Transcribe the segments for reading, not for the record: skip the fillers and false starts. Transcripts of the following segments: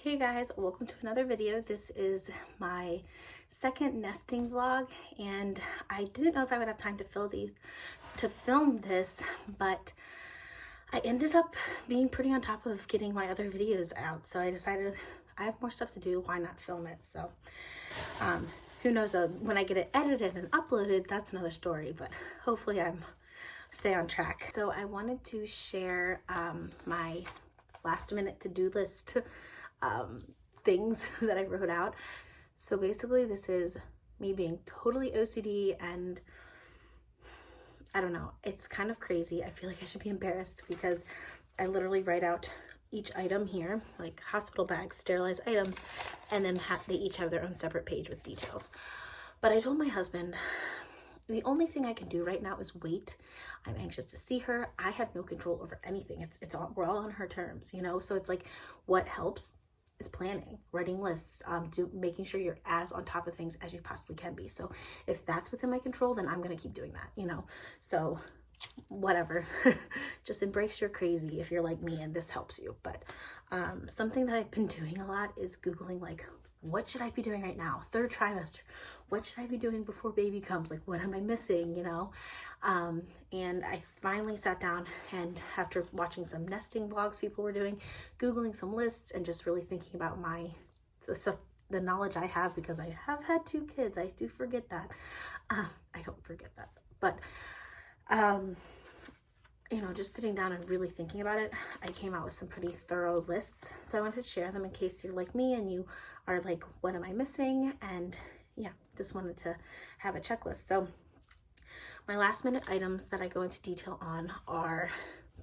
Hey guys, welcome to another video. This is my second nesting vlog, and I didn't know if I would have time to film this, but I ended up being pretty on top of getting my other videos out, so I decided I have more stuff to do, why not film it? So who knows, when I get it edited and uploaded, that's another story, but hopefully I'm stay on track. So I wanted to share my last minute to-do list things that I wrote out. So basically this is me being totally OCD, and I don't know, it's kind of crazy. I feel like I should be embarrassed because I literally write out each item here, like hospital bags, sterilized items, and then they each have their own separate page with details. But I told my husband, the only thing I can do right now is wait. I'm anxious to see her. I have no control over anything. We're all on her terms, you know? So it's like, what helps is planning, writing lists, making sure you're as on top of things as you possibly can be. So if that's within my control, then I'm gonna keep doing that, you know? So whatever, just embrace your crazy if you're like me and this helps you. But something that I've been doing a lot is Googling, like, what should I be doing right now? Third trimester, what should I be doing before baby comes? Like, what am I missing, you know? And I finally sat down, and after watching some nesting vlogs people were doing, Googling some lists, and just really thinking about the knowledge I have, because I have had 2 kids. I do forget that. I don't forget that, but you know, just sitting down and really thinking about it, I came out with some pretty thorough lists. So I wanted to share them in case you're like me and you are like, what am I missing? And yeah, just wanted to have a checklist. So my last minute items that I go into detail on are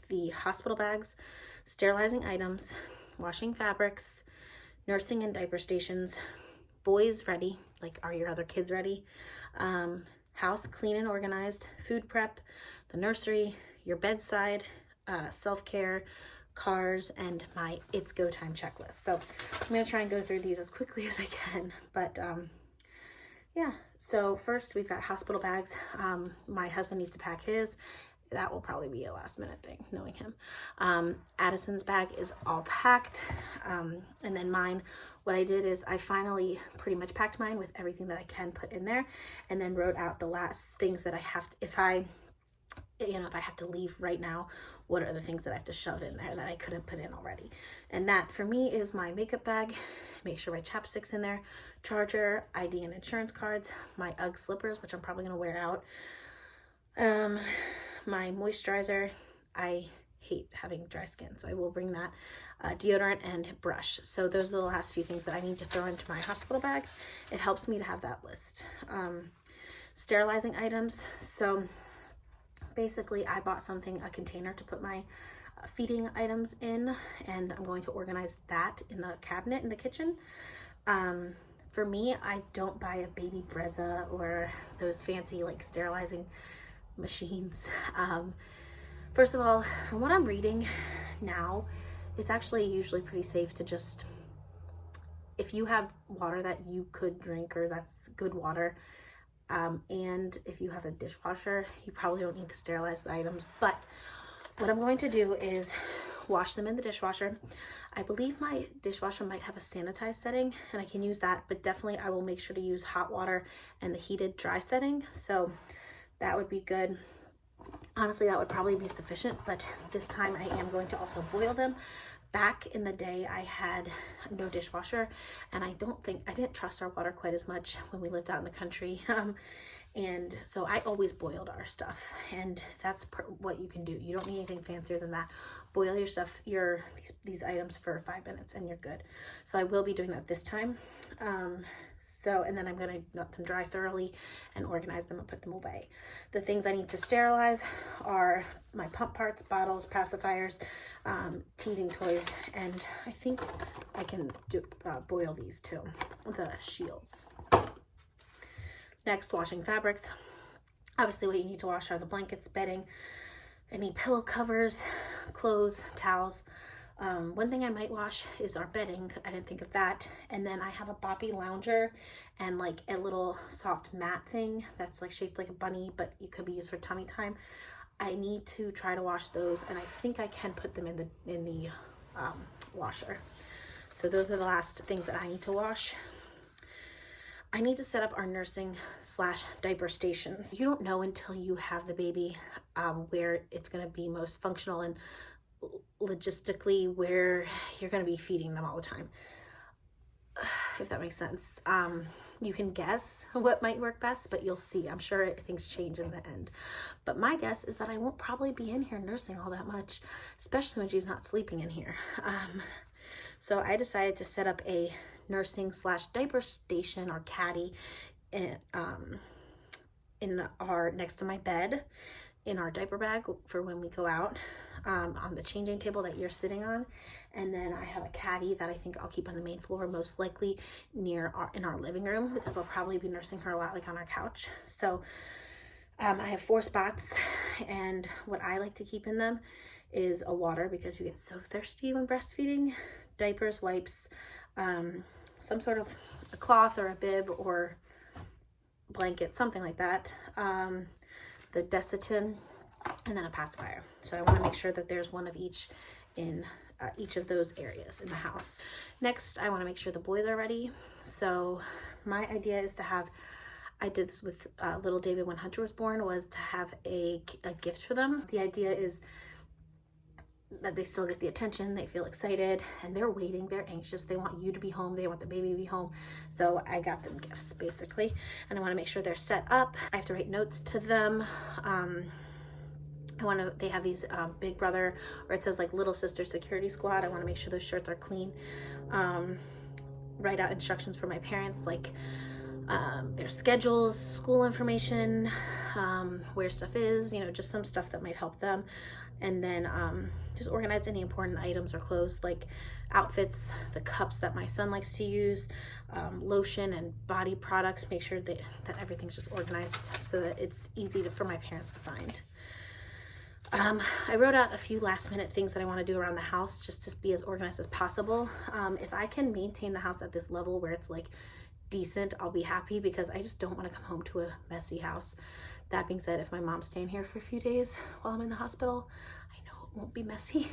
the hospital bags, sterilizing items, washing fabrics, nursing and diaper stations, boys ready, like, are your other kids ready? House clean and organized, food prep, the nursery, your bedside, self-care, cars, and my it's go time checklist. So I'm gonna try and go through these as quickly as I can, but yeah. So first we've got hospital bags. My husband needs to pack his. That will probably be a last minute thing, knowing him. Addison's bag is all packed. And then mine, what I did is I finally pretty much packed mine with everything that I can put in there, and then wrote out the last things that I have to, if I have to leave right now, what are the things that I have to shove in there that I couldn't put in already? And that for me is my makeup bag. Make sure my chapstick's in there, charger, ID and insurance cards, my UGG slippers, which I'm probably gonna wear out, my moisturizer. I hate having dry skin, so I will bring that, deodorant and brush. So those are the last few things that I need to throw into my hospital bag. It helps me to have that list. Sterilizing items. So basically I bought a container to put my feeding items in, and I'm going to organize that in the cabinet in the kitchen. For me, I don't buy a baby Brezza or those fancy like sterilizing machines. First of all, from what I'm reading now, it's actually usually pretty safe to just, if you have water that you could drink, or that's good water, and if you have a dishwasher, you probably don't need to sterilize the items. But what I'm going to do is wash them in the dishwasher. I believe my dishwasher might have a sanitized setting, and I can use that, but definitely I will make sure to use hot water and the heated dry setting. So that would be good. Honestly, that would probably be sufficient, but this time I am going to also boil them. Back in the day, I had no dishwasher, and I didn't trust our water quite as much when we lived out in the country. And so I always boiled our stuff, and that's what you can do. You don't need anything fancier than that. Boil your stuff, these items for 5 minutes, and you're good. So I will be doing that this time. And then I'm gonna let them dry thoroughly and organize them and put them away. The things I need to sterilize are my pump parts, bottles, pacifiers, teething toys, and I think I can boil these too, the shields. Next, washing fabrics. Obviously what you need to wash are the blankets, bedding, any pillow covers, clothes, towels. One thing I might wash is our bedding. I didn't think of that. And then I have a boppy lounger and like a little soft mat thing that's like shaped like a bunny, but it could be used for tummy time. I need to try to wash those, and I think I can put them in the washer. So those are the last things that I need to wash. I need to set up our nursing / diaper stations. You don't know until you have the baby where it's going to be most functional and logistically where you're going to be feeding them all the time, if that makes sense. You can guess what might work best, but you'll see. I'm sure things change in the end. But my guess is that I won't probably be in here nursing all that much, especially when she's not sleeping in here. So I decided to set up a nursing / diaper station or caddy in our next to my bed in our diaper bag for when we go out, on the changing table that you're sitting on. And then I have a caddy that I think I'll keep on the main floor, most likely in our living room, because I'll probably be nursing her a lot, like on our couch. So I have 4 spots, and what I like to keep in them is a water, because you get so thirsty when breastfeeding, diapers, wipes, some sort of a cloth or a bib or blanket, something like that, the Desitin, and then a pacifier. So I want to make sure that there's one of each in each of those areas in the house. Next, I want to make sure the boys are ready. So my idea is to have, I did this with little David when Hunter was born, was to have a gift for them. The idea is that they still get the attention, they feel excited, and they're waiting, they're anxious, they want you to be home, they want the baby to be home. So I got them gifts basically, and I want to make sure they're set up. I have to write notes to them. They have these Big Brother, or it says like Little Sister Security Squad. I want to make sure those shirts are clean. Write out instructions for my parents, like their schedules, school information, where stuff is, just some stuff that might help them. And then just organize any important items or clothes, like outfits, the cups that my son likes to use, lotion and body products. Make sure that everything's just organized so that it's easy for my parents to find. I wrote out a few last minute things that I want to do around the house, just to be as organized as possible. If I can maintain the house at this level where it's like decent, I'll be happy, because I just don't want to come home to a messy house. That being said, if my mom's staying here for a few days while I'm in the hospital, I know it won't be messy.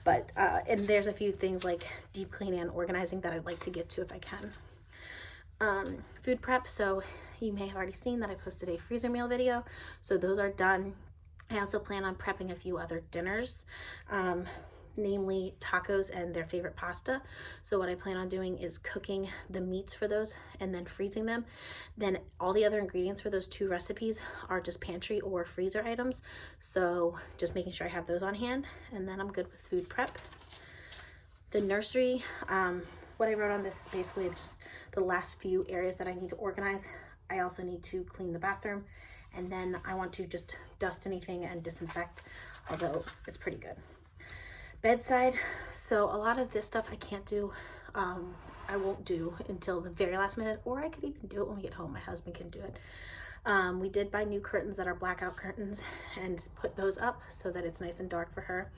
But and there's a few things like deep cleaning and organizing that I'd like to get to if I can. Food prep, so you may have already seen that I posted a freezer meal video, so those are done. I also plan on prepping a few other dinners, namely tacos and their favorite pasta. So what I plan on doing is cooking the meats for those and then freezing them. Then all the other ingredients for those 2 recipes are just pantry or freezer items. So just making sure I have those on hand, and then I'm good with food prep. The nursery, what I wrote on this is basically just the last few areas that I need to organize. I also need to clean the bathroom, and then I want to just dust anything and disinfect, although it's pretty good. Bedside, so a lot of this stuff I can't do, I won't do until the very last minute, or I could even do it when we get home. My husband can do it. We did buy new curtains that are blackout curtains and put those up so that it's nice and dark for her.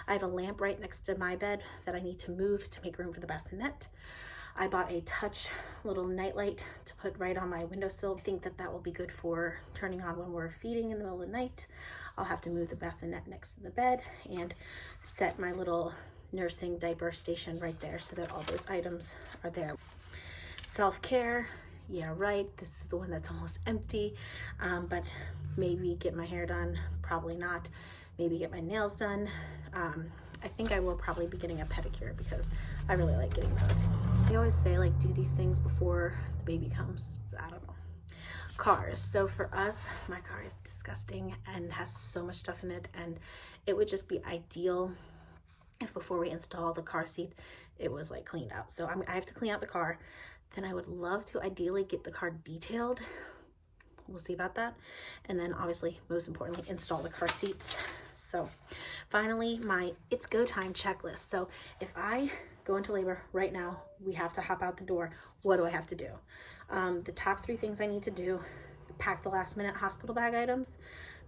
I have a lamp right next to my bed that I need to move to make room for the bassinet. I bought a touch little nightlight to put right on my windowsill. I think that will be good for turning on when we're feeding in the middle of the night. I'll have to move the bassinet next to the bed and set my little nursing diaper station right there so that all those items are there. Self-care, yeah, right, this is the one that's almost empty, but maybe get my hair done, probably not. Maybe get my nails done. I think I will probably be getting a pedicure because I really like getting those. They always say like do these things before the baby comes. I don't know. Cars. So for us, my car is disgusting and has so much stuff in it, and it would just be ideal if before we install the car seat it was like cleaned out. So I have to clean out the car. Then I would love to ideally get the car detailed. We'll see about that. And then obviously, most importantly, install the car seats. So finally, my it's go time checklist. So if I go into labor right now, we have to hop out the door. What do I have to do? The top 3 things I need to do: pack the last minute hospital bag items,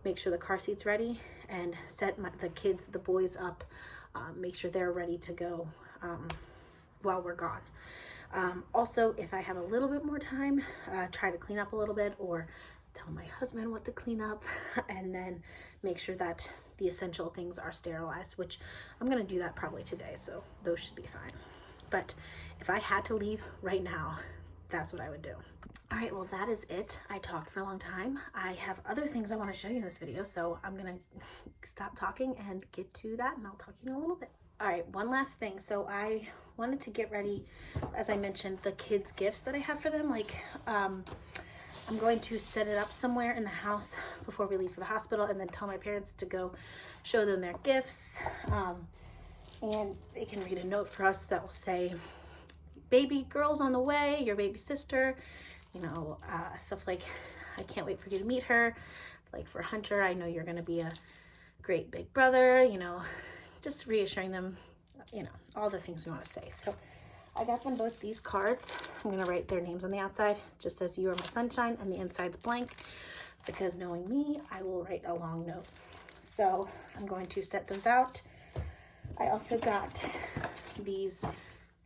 make sure the car seat's ready, and set the boys up, make sure they're ready to go while we're gone. Also, if I have a little bit more time, try to clean up a little bit or tell my husband what to clean up, and then make sure that the essential things are sterilized, which I'm gonna do that probably today, so those should be fine. But if I had to leave right now, that's what I would do. All right, well, that is it. I talked for a long time. I have other things I want to show you in this video, so I'm gonna stop talking and get to that, and I'll talk to you in a little bit. All right, one last thing. So I wanted to get ready, as I mentioned, the kids' gifts that I have for them. Like, I'm going to set it up somewhere in the house before we leave for the hospital, and then tell my parents to go show them their gifts. And they can read a note for us that will say, baby girl's on the way, your baby sister, you know, stuff like, I can't wait for you to meet her. Like for Hunter, I know you're gonna be a great big brother, you know, just reassuring them, you know, all the things we want to say. So I got them both these cards. I'm gonna write their names on the outside. It just says, you are my sunshine, and the inside's blank, because knowing me, I will write a long note. So I'm going to set those out. I also got these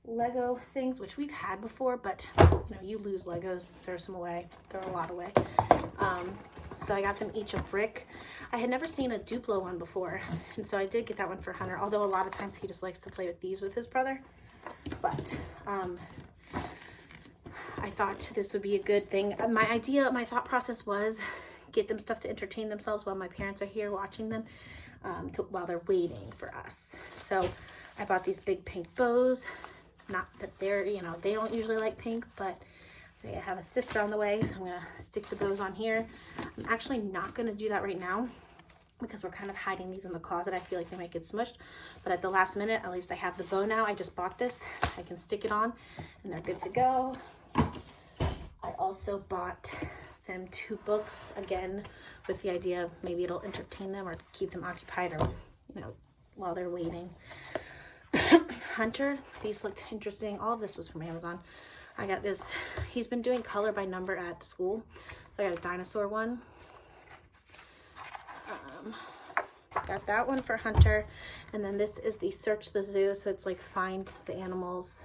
Lego things, which we've had before, but you know, you lose Legos, throw some away, throw a lot away. So I got them each a brick. I had never seen a Duplo one before, and so I did get that one for Hunter, although a lot of times he just likes to play with these with his brother. But I thought this would be a good thing. My thought process was get them stuff to entertain themselves while my parents are here watching them, while they're waiting for us. So I bought these big pink bows. Not that they're, you know, they don't usually like pink, but they have a sister on the way, so I'm gonna stick the bows on here. I'm actually not gonna do that right now because we're kind of hiding these in the closet. I feel like they might get smushed, but at the last minute, at least I have the bow now. I just bought this. I can stick it on and they're good to go. I also bought them 2 books, again, with the idea of maybe it'll entertain them or keep them occupied, or, you know, while they're waiting. Hunter, these looked interesting. All of this was from Amazon. I got this, he's been doing color by number at school, so I got a dinosaur one. Got that one for Hunter, and then this is the Search the Zoo, so it's like find the animals.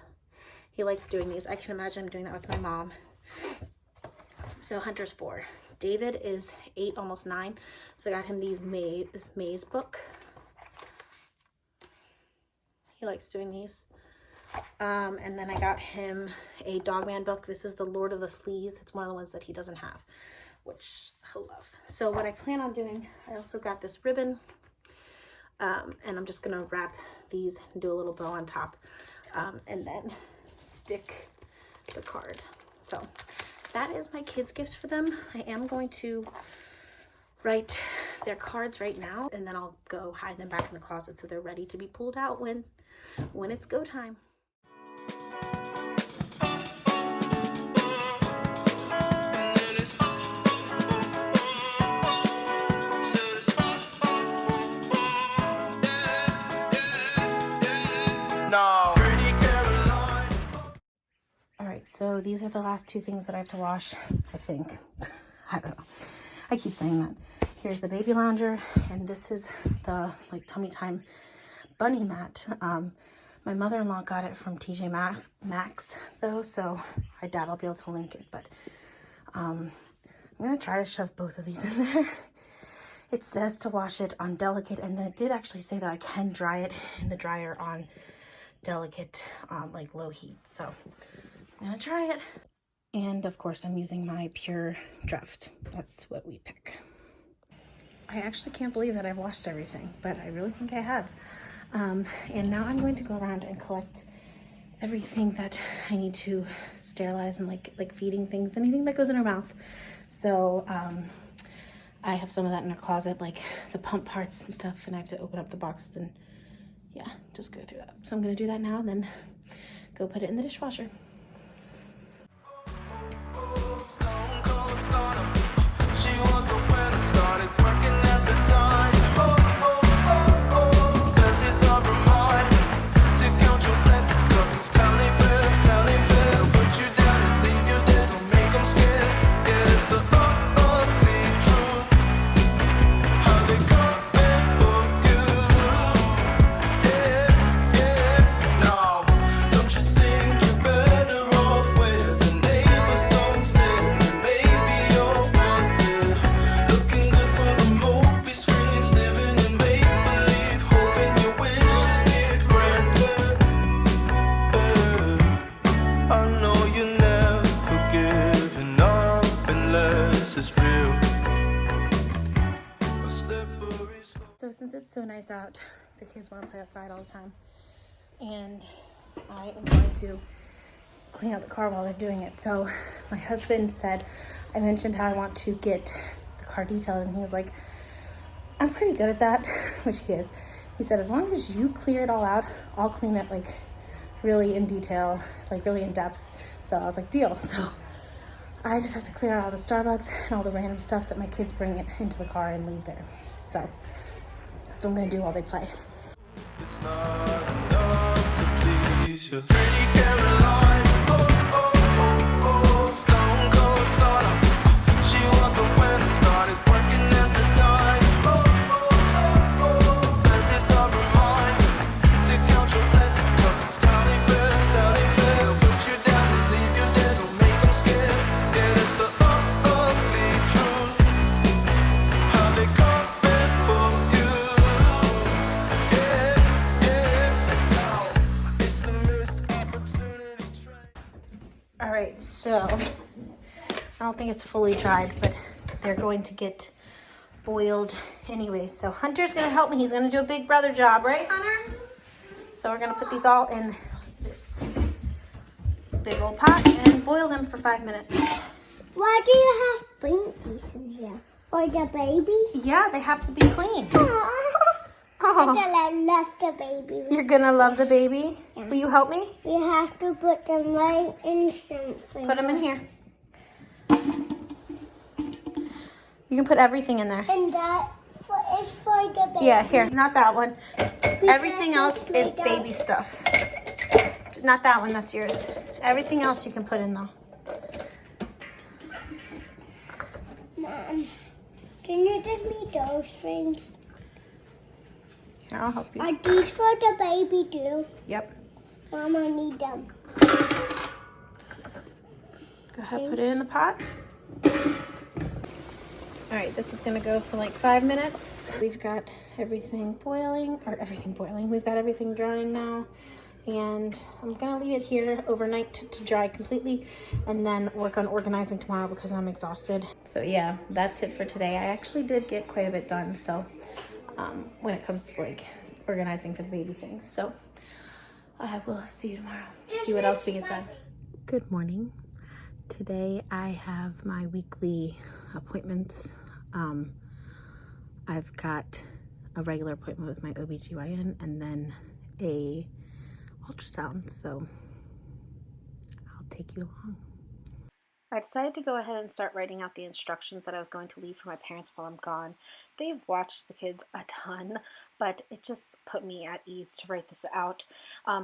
He likes doing these. I can imagine him doing that with my mom. So Hunter's 4. David is 8, almost 9, so I got him this maze book. He likes doing these. And then I got him a Dogman book. This is the Lord of the Fleas. It's one of the ones that he doesn't have, which he'll love. So what I plan on doing, I also got this ribbon, and I'm just gonna wrap these and do a little bow on top, and then stick the card. So that is my kids' gifts for them. I am going to write their cards right now, and then I'll go hide them back in the closet so they're ready to be pulled out when it's go time. All right, so these are the last 2 things that I have to wash, I think. I don't know. I keep saying that. Here's the baby lounger, and this is the like tummy time bunny mat. My mother-in-law got it from TJ Maxx though, so I doubt I'll be able to link it, but I'm gonna try to shove both of these in there. It says to wash it on delicate, and then it did actually say that I can dry it in the dryer on delicate, like low heat. So I'm gonna try it. And of course I'm using my Pure Draft. That's what we pick. I actually can't believe that I've washed everything, but I really think I have. And now I'm going to go around and collect everything that I need to sterilize, and like feeding things, anything that goes in her mouth. So I have some of that in her closet, like the pump parts and stuff, and I have to open up the boxes and yeah, just go through that. So I'm gonna do that now and then go put it in the dishwasher. Don't you think you're better? so nice out. The kids want to play outside all the time. And I am going to clean out the car while they're doing it. So my husband said, I mentioned how I want to get the car detailed, and he was like, I'm pretty good at that, which he is. He said, as long as you clear it all out, I'll clean it like really in detail, like really in depth. So I was like, deal. So I just have to clear out all the Starbucks and all the random stuff that my kids bring it into the car and leave there. So that's what I'm gonna do while they play. It's not enough to please you. Pretty Caroline, stone cold stunner. She was a winner, started working at the dime. Serves as a reminder to count your blessings, 'cause it's time they fail, They'll put you down and leave you there, don't make them scared. Yeah, it's the ugly truth, how they come for you. All right, so I don't think it's fully dried, but they're going to get boiled anyway. So Hunter's gonna help me. He's gonna do a big brother job, right, Hunter? So we're gonna put these all in this big old pot and boil them for 5 minutes. Why do you have Blinkies in here? For the baby? Yeah, they have to be clean. I love the baby. You're gonna love the baby? Yeah. Will you help me? We have to put them right in something. Put them in here. You can put everything in there. And that is for the baby. Yeah, here. Not that one. We Everything have else to is split baby up. stuff. Not that one, that's yours. Everything else you can put in though. Mom, can you give me those things? Here, I'll help you. Are these for the baby too? Yep. Mom, I need them. Go ahead, put it in the pot. All right, this is gonna go for like 5 minutes. We've got everything boiling, We've got everything drying now. And I'm gonna leave it here overnight to dry completely and then work on organizing tomorrow because I'm exhausted. So yeah, that's it for today. I actually did get quite a bit done, so when it comes to like organizing for the baby things. So I will see you tomorrow. See what else we get done. Good morning. Today I have my weekly appointments. I've got a regular appointment with my OBGYN and then a ultrasound, so I'll take you along. I decided to go ahead and start writing out the instructions that I was going to leave for my parents while I'm gone. They've watched the kids a ton, but it just put me at ease to write this out.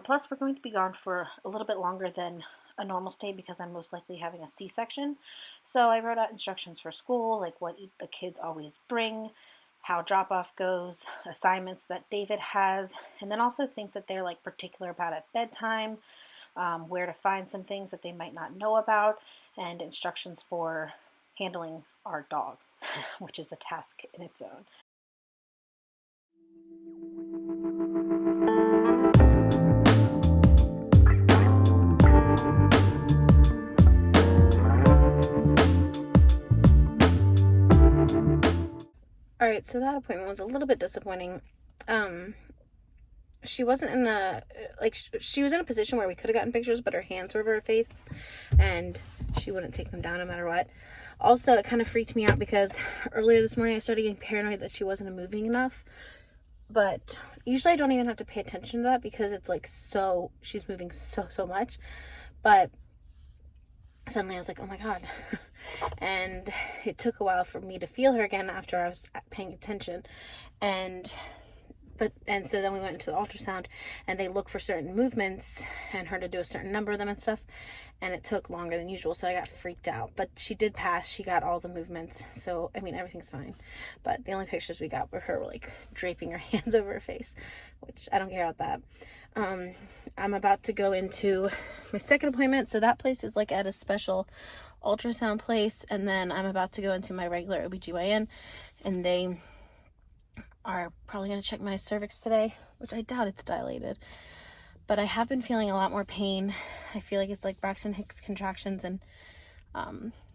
Plus, we're going to be gone for a little bit longer than a normal stay because I'm most likely having a C-section. So I wrote out instructions for school, like what the kids always bring, how drop-off goes, assignments that David has, and then also things that they're like particular about at bedtime, where to find some things that they might not know about, and instructions for handling our dog, which is a task in its own. All right, so that appointment was a little bit disappointing. She wasn't in a, she was in a position where we could have gotten pictures, but her hands were over her face and she wouldn't take them down no matter what. Also, it kind of freaked me out because earlier this morning I started getting paranoid that she wasn't moving enough, but usually I don't even have to pay attention to that because it's like she's moving so much, but suddenly I was like, oh my God. And it took a while for me to feel her again after I was paying attention. And so then we went into the ultrasound and they look for certain movements and her to do a certain number of them and stuff. And it took longer than usual. So I got freaked out, but she did pass. She got all the movements. So, I mean, everything's fine. But the only pictures we got were her like draping her hands over her face, which I don't care about that. I'm about to go into my second appointment. So that place is like at a special ultrasound place. And then I'm about to go into my regular OBGYN and they are probably going to check my cervix today, which I doubt it's dilated, but I have been feeling a lot more pain. I feel like it's like Braxton Hicks contractions and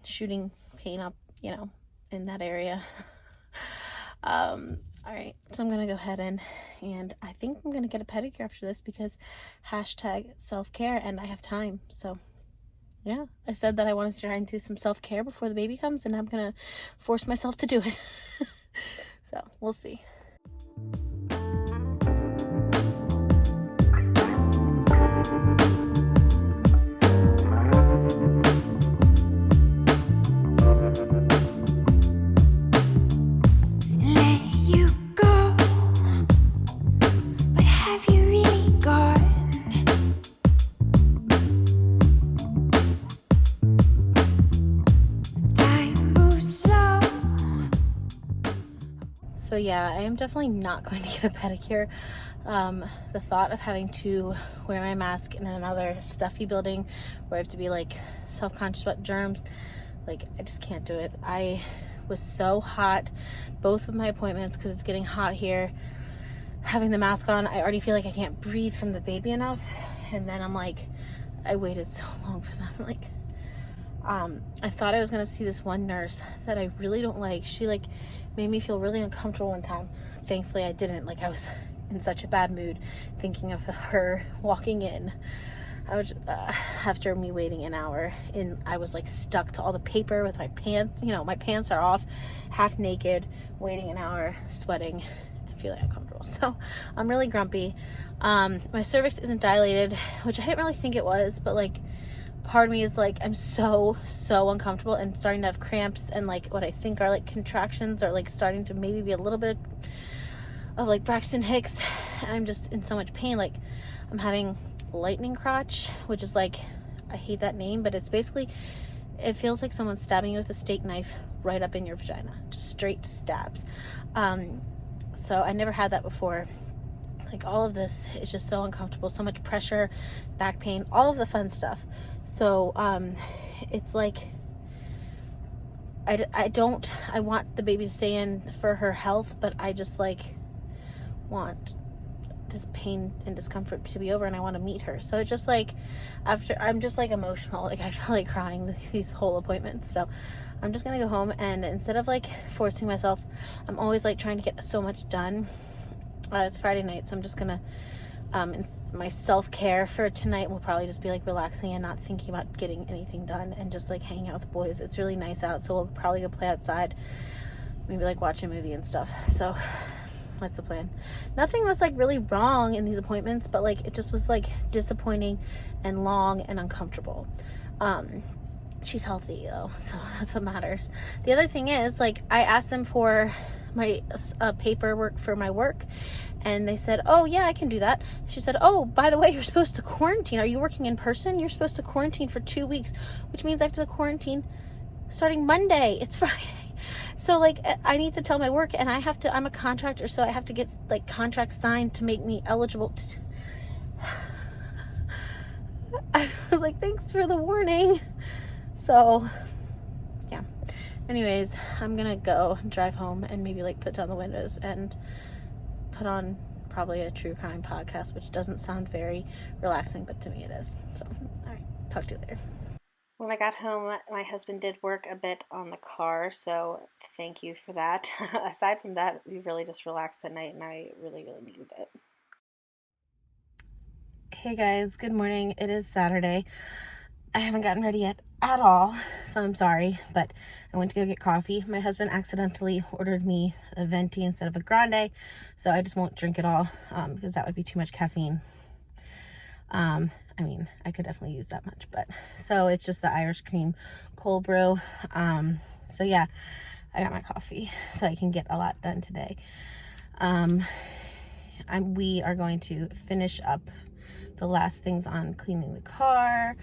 shooting pain up, in that area. All right, so I'm gonna go ahead and I think I'm gonna get a pedicure after this because hashtag self-care, and I have time. So yeah, I said that I wanted to try and do some self-care before the baby comes, and I'm gonna force myself to do it. So we'll see. Let you go, but have you really gone? Time moves slow. So yeah, I am definitely not going to get a pedicure. The thought of having to wear my mask in another stuffy building where I have to be like self-conscious about germs, like I just can't do it. I was so hot both of my appointments because it's getting hot here. Having the mask on, I already feel like I can't breathe from the baby enough, and then I'm like, I waited so long for them. Like, I thought I was gonna see this one nurse that I really don't like. She like made me feel really uncomfortable one time. Thankfully I didn't. Like, I was in such a bad mood thinking of her walking in. I was after me waiting an hour, and I was like stuck to all the paper with my pants. You know, my pants are off, half naked, waiting an hour, sweating, and feeling uncomfortable. So I'm really grumpy. My cervix isn't dilated, which I didn't really think it was, but like part of me is like, I'm so uncomfortable and starting to have cramps and like what I think are like contractions, or like starting to maybe be a little bit of like Braxton Hicks, and I'm just in so much pain. Like, I'm having lightning crotch, which is like, I hate that name, but it's basically, it feels like someone's stabbing you with a steak knife right up in your vagina, just straight stabs. So I never had that before. Like, all of this is just so uncomfortable, so much pressure, back pain, all of the fun stuff. So it's like, I want the baby to stay in for her health, but I just like want this pain and discomfort to be over, and I want to meet her. So it's just like, after, I'm just like emotional, like I feel like crying these whole appointments. So I'm just gonna go home, and instead of like forcing myself, I'm always like trying to get so much done. It's Friday night, so I'm just gonna my self-care for tonight will probably just be like relaxing and not thinking about getting anything done, and just like hanging out with the boys. It's really nice out, so we'll probably go play outside, maybe like watch a movie and stuff. So that's the plan. Nothing was like really wrong in these appointments, but like it just was like disappointing and long and uncomfortable. She's healthy though, so that's what matters. The other thing is, like, I asked them for my paperwork for my work, and they said, oh yeah, I can do that. She said, oh, by the way, you're supposed to quarantine. Are you working in person? You're supposed to quarantine for 2 weeks, which means I have to quarantine starting Monday. It's Friday. So like, I need to tell my work, and I'm a contractor, so I have to get like contracts signed to make me eligible to I was like, thanks for the warning. So yeah, anyways, I'm gonna go drive home and maybe like put down the windows and put on probably a true crime podcast, which doesn't sound very relaxing, but to me it is. So all right, talk to you later. When I got home, my husband did work a bit on the car, so thank you for that. Aside from that, we really just relaxed that night, and I really needed it. Hey guys, good morning. It is Saturday. I haven't gotten ready yet at all, so I'm sorry, but I went to go get coffee. My husband accidentally ordered me a venti instead of a grande, so I just won't drink it all because that would be too much caffeine. I mean, I could definitely use that much, but so it's just the Irish cream cold brew. So yeah, I got my coffee so I can get a lot done today. We are going to finish up the last things on cleaning the car.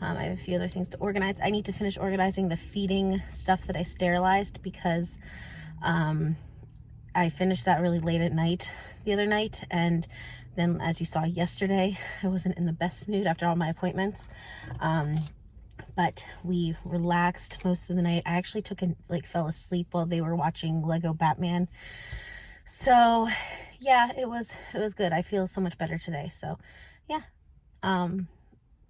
I have a few other things to organize. I need to finish organizing the feeding stuff that I sterilized because I finished that really late at night the other night, and then as you saw yesterday, I wasn't in the best mood after all my appointments. But we relaxed most of the night. I actually fell asleep while they were watching Lego Batman. So yeah, it was good. I feel so much better today. So yeah.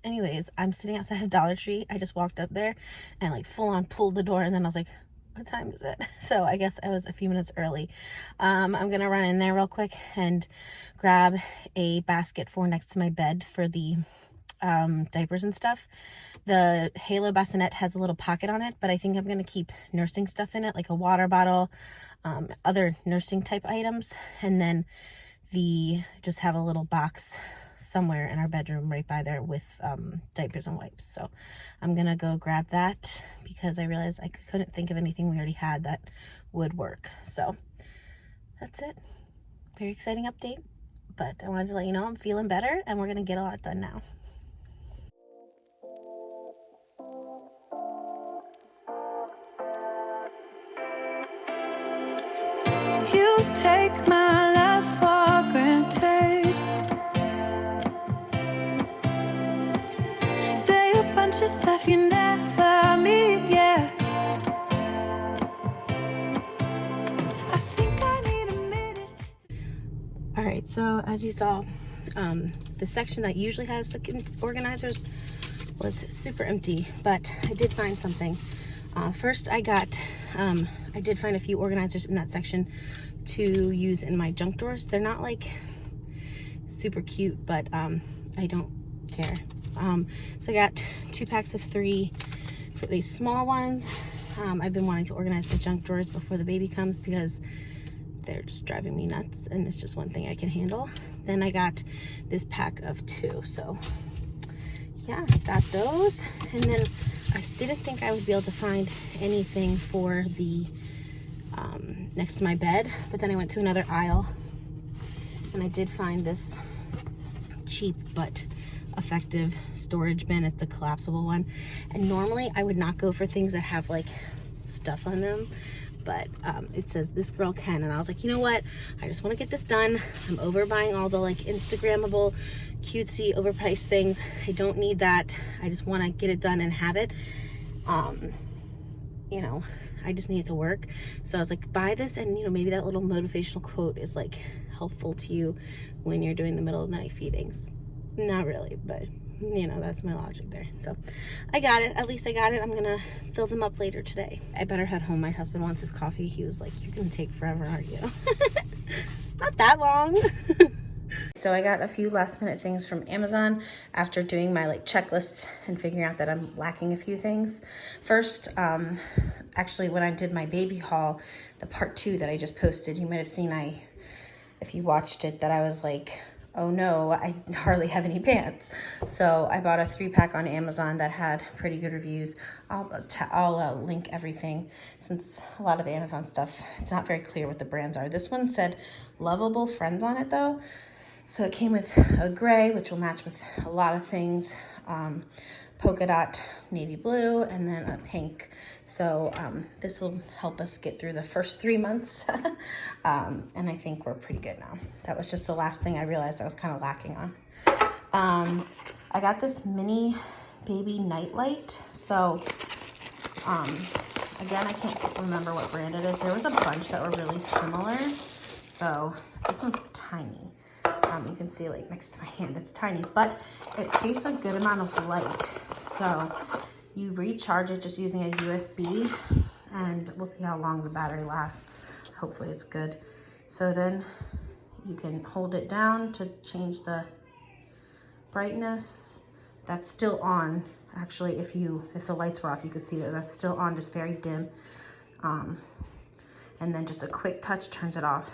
Anyways, I'm sitting outside of Dollar Tree. I just walked up there and like full on pulled the door, and then I was like, what time is it? So I guess I was a few minutes early. I'm gonna run in there real quick and grab a basket for next to my bed for the diapers and stuff. The Halo bassinet has a little pocket on it, but I think I'm gonna keep nursing stuff in it, like a water bottle, other nursing type items, and then just have a little box somewhere in our bedroom right by there with diapers and wipes. So I'm gonna go grab that because I realized I couldn't think of anything we already had that would work. So that's it. Very exciting update, but I wanted to let you know I'm feeling better and we're gonna get a lot done now. You take my love for granted. Say a bunch of stuff you never mean, yeah. I think I need a minute. All right, so as you saw, the section that usually has the organizers was super empty, but I did find something. First, I did find a few organizers in that section to use in my junk drawers. They're not like super cute, but I don't care. So I got 2 packs of 3 for these small ones. I've been wanting to organize my junk drawers before the baby comes because they're just driving me nuts and it's just one thing I can handle. Then I got this pack of 2, so yeah, I got those. And then I didn't think I would be able to find anything for the next to my bed, but then I went to another aisle and I did find this cheap but effective storage bin. It's a collapsible one, and normally I would not go for things that have like stuff on them, but it says this girl can, and I was like, you know what, I just want to get this done. I'm over buying all the like Instagrammable cutesy overpriced things. I don't need that. I just want to get it done and have it. You know, I just need it to work. So I was like, buy this, and you know, maybe that little motivational quote is like helpful to you when you're doing the middle of the night feedings. Not really, but you know, that's my logic there. So I got it. At least I got it. I'm gonna fill them up later today. I better head home. My husband wants his coffee. He was like, you're gonna take forever, aren't you? Not that long. So I got a few last minute things from Amazon after doing my like checklists and figuring out that I'm lacking a few things. First, actually when I did my baby haul, the part 2 that I just posted, you might have seen if you watched it, that I was like, oh no, I hardly have any pants. So I bought a 3-pack on Amazon that had pretty good reviews. I'll link everything, since a lot of Amazon stuff, it's not very clear what the brands are. This one said Lovable Friends on it though. So it came with a gray, which will match with a lot of things, polka dot navy blue, and then a pink. So this will help us get through the first 3 months. And I think we're pretty good now. That was just the last thing I realized I was kind of lacking on. I got this mini baby nightlight. So again, I can't remember what brand it is. There was a bunch that were really similar. So this one's tiny. You can see like next to my hand, it's tiny, but it takes a good amount of light. So you recharge it just using a USB, and we'll see how long the battery lasts. Hopefully it's good. So then you can hold it down to change the brightness. That's still on. Actually, if the lights were off, you could see that that's still on, just very dim. And then just a quick touch turns it off.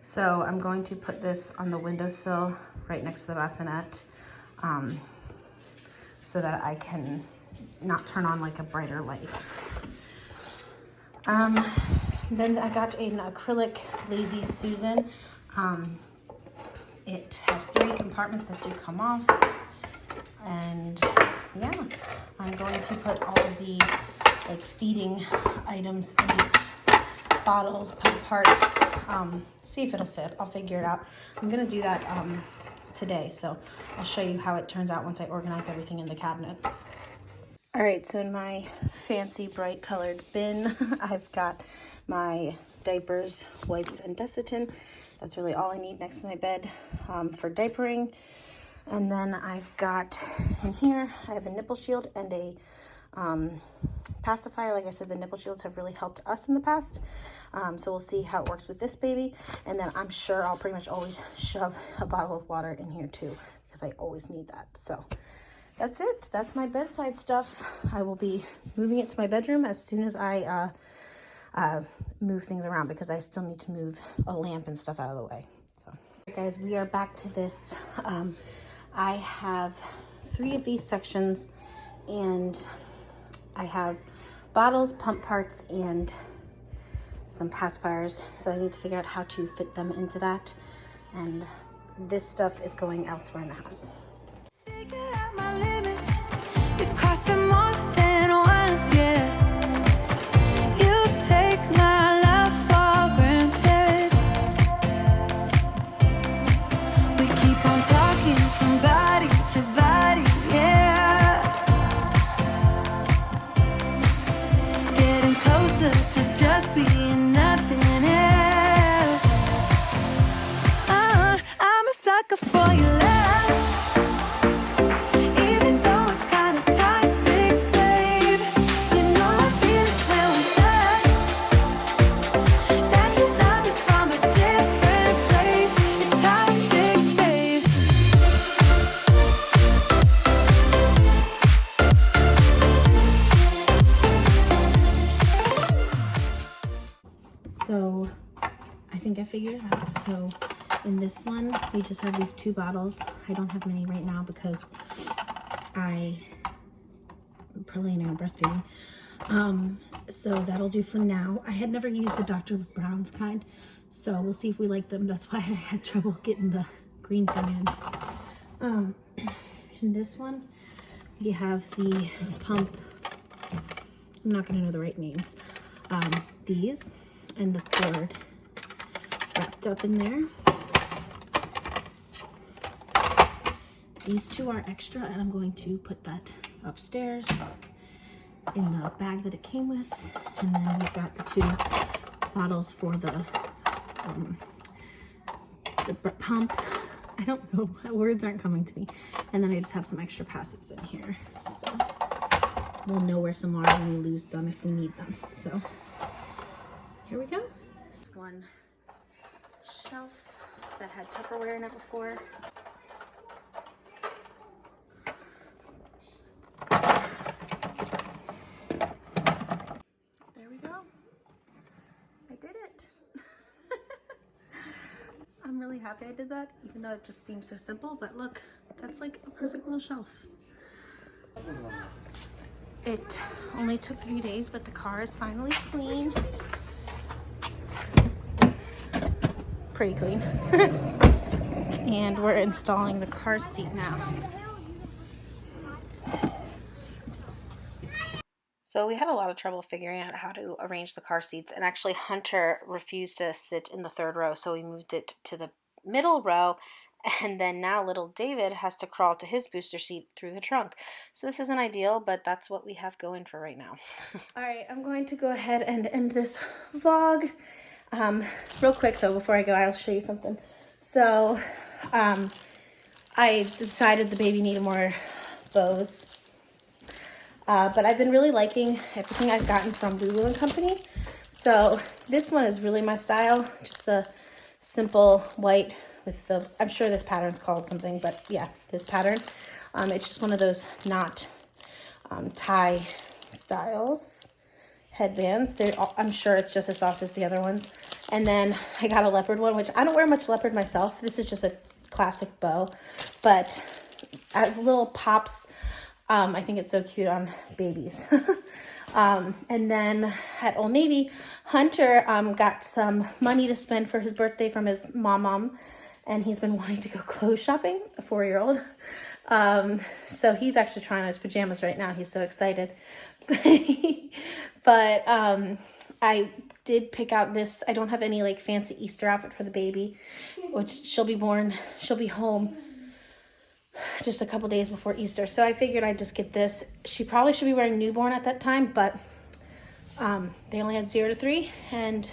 So I'm going to put this on the windowsill right next to the bassinet, so that I can not turn on like a brighter light. Then I got an acrylic Lazy Susan. It has 3 compartments that do come off, and yeah, I'm going to put all of the like feeding items in it. Bottles, pump parts, see if it'll fit. I'll figure it out. I'm gonna do that today, so I'll show you how it turns out once I organize everything in the cabinet. All right, so in my fancy bright colored bin, I've got my diapers, wipes, and Desitin. That's really all I need next to my bed for diapering. And then I've got in here, I have a nipple shield and a pacifier. Like I said, the nipple shields have really helped us in the past. So we'll see how it works with this baby. And then I'm sure I'll pretty much always shove a bottle of water in here too, because I always need that. So that's it. That's my bedside stuff. I will be moving it to my bedroom as soon as I move things around, because I still need to move a lamp and stuff out of the way. So, right, guys, we are back to this. I have 3 of these sections, and I have bottles, pump parts, and some pacifiers. So I need to figure out how to fit them into that. And this stuff is going elsewhere in the house. Figure out my limits. You cross them more than once, yeah. You take my love for granted. We keep on talking from body to body, yeah. Getting closer to just being nothing else. I'm a sucker for your love. So I think I figured it out. So in this one, we just have these 2 bottles. I don't have many right now because I'm probably now breastfeeding. So that'll do for now. I had never used the Dr. Brown's kind, so we'll see if we like them. That's why I had trouble getting the green thing in. In this one, we have the pump. I'm not gonna know the right names. These. And the cord wrapped up in there. These 2 are extra, and I'm going to put that upstairs in the bag that it came with. And then we've got the 2 bottles for the pump. I don't know, words aren't coming to me. And then I just have some extra passives in here. So we'll know where some are when we lose some if we need them. So here we go. One shelf that had Tupperware in it before. There we go. I did it. I'm really happy I did that, even though it just seems so simple, but look, that's like a perfect little shelf. It only took 3 days, but the car is finally clean. Pretty clean. And we're installing the car seat now. So we had a lot of trouble figuring out how to arrange the car seats, and actually Hunter refused to sit in the 3rd row, so we moved it to the middle row, and then now little David has to crawl to his booster seat through the trunk. So this isn't ideal, but that's what we have going for right now. All right, I'm going to go ahead and end this vlog. Real quick though, before I go, I'll show you something. So, I decided the baby needed more bows. But I've been really liking everything I've gotten from Lulu & Company. So this one is really my style. Just the simple white with the, I'm sure this pattern's called something, but yeah, this pattern. It's just one of those knot tie styles. Headbands. I'm sure it's just as soft as the other ones. And then I got a leopard one, which I don't wear much leopard myself. This is just a classic bow, but as little pops, I think it's so cute on babies. And then at Old Navy, Hunter got some money to spend for his birthday from his mom, and he's been wanting to go clothes shopping, a 4-year-old. So he's actually trying on his pajamas right now. He's so excited. But I did pick out this. I don't have any like fancy Easter outfit for the baby, which she'll be home just a couple days before Easter. So I figured I'd just get this. She probably should be wearing newborn at that time, but they only had 0 to 3, and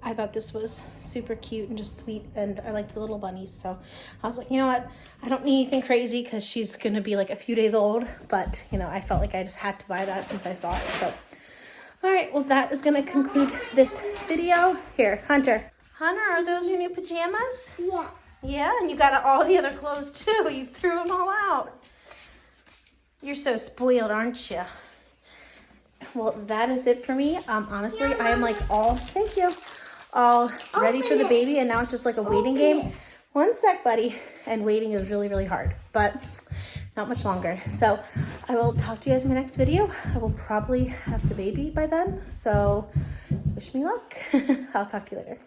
I thought this was super cute and just sweet, and I like the little bunnies. So I was like, you know what? I don't need anything crazy because she's going to be like a few days old. But, you know, I felt like I just had to buy that since I saw it. So, all right. Well, that is going to conclude this video. Here, Hunter. Hunter, are those your new pajamas? Yeah. Yeah, and you got all the other clothes too. You threw them all out. You're so spoiled, aren't you? Well, that is it for me. Honestly, I am like all, thank you, all ready for the baby, and now it's just like a waiting game. One sec, buddy. And waiting is really, really hard, but not much longer. So I will talk to you guys in my next video. I will probably have the baby by then, so wish me luck. I'll talk to you later.